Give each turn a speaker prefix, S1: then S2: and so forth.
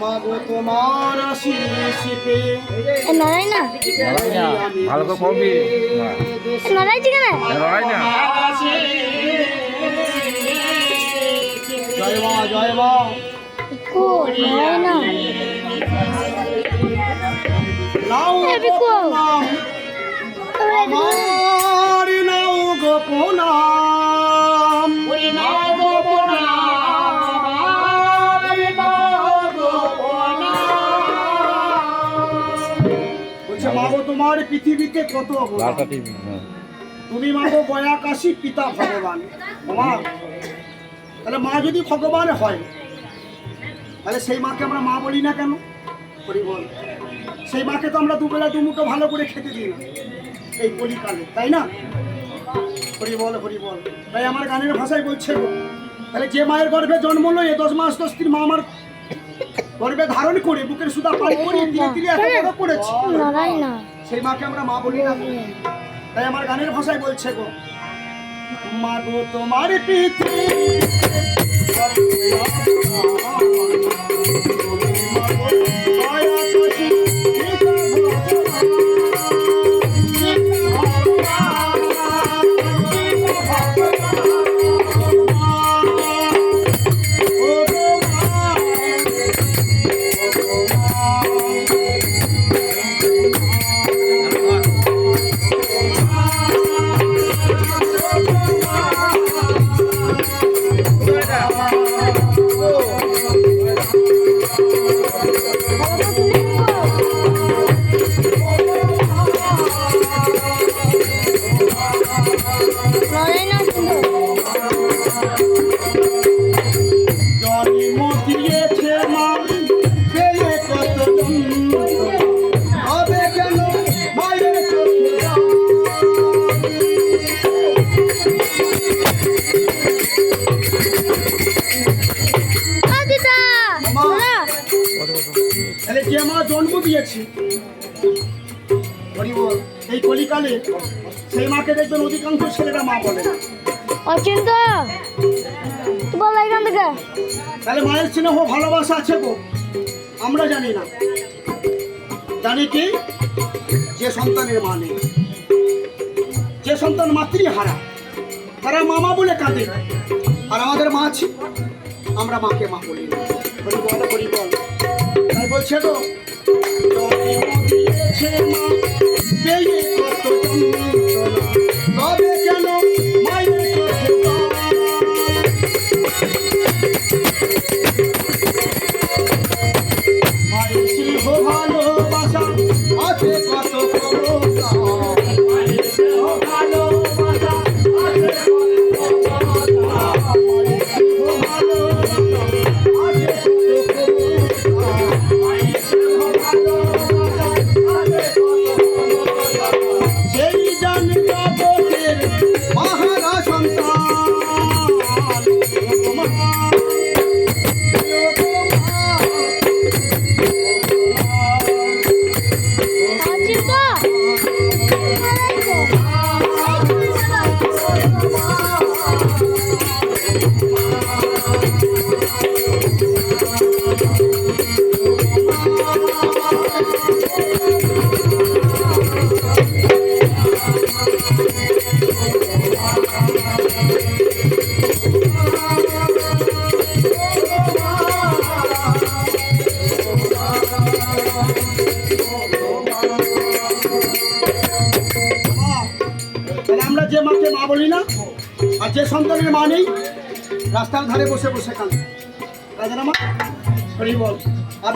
S1: মাগো তোমার আশিসে
S2: নড়াই না
S3: ভালো করে পড়বি
S2: নড়াই ঠিক না
S3: লড়াই না
S1: জয় মা
S2: কো নড়াই না
S1: নাও
S2: এবি কো
S1: আমার নাও গোপনাম ওরে নাও মাগো তোমার পৃথিবীতে কত অবদান তুমি মাগো বয়াকাশী পিতা ভগবান মা তাহলে মা যদি ভগবান হয় তাহলে সেই মাকে আমরা মা বলি না কেন হরি বল সেই মাকে তো আমরা দুবেলা দুমুঠো ভালো করে খেতে দিই না এই কলিকালে তাই না হরি বল তাই আমার গানের ভাষায় বলছে গো তাহলে যে মায়ের গর্ভে জন্ম হলো এ 10 মাস 10 দিন মা আমার গর্ভে ধারণ করে বুকের সুদা পান করে ধীরে ধীরে এত বড় করেছে
S2: নড়াই না
S1: সেই মাকে আমরা মা বলি না তাই আমার গানের ভাষায় বলছে গো মা গো তোমার পৃথিবী যে মা জন্ম দিয়েছি এই কলিকালে সেই মাকে দেখবেন অধিকাংশ ছেলেরা মা বলে
S2: অচিন্ত তোমার লাইগান থেকে
S1: তাহলে মায়ের স্নেহ ভালোবাসা আছে গো আমরা জানি না জানি কি যে সন্তানের মা নেই যে সন্তান মাতৃহারা তারা মামা বলে কাঁদে আর আমাদের মা আছে আমরা মাকে মা বলি হরি বল তাই বলছে তো মা পেয়ে কত তবে কেন মায়ের মায়ের স্নেহ ভালোবাসা আছে কত যে মাকে মা বলি না আর যে সন্তানের মা নেই রাস্তার ধারে বসে বসে কাঁদে কাঁদে না মা হরি বল আপনার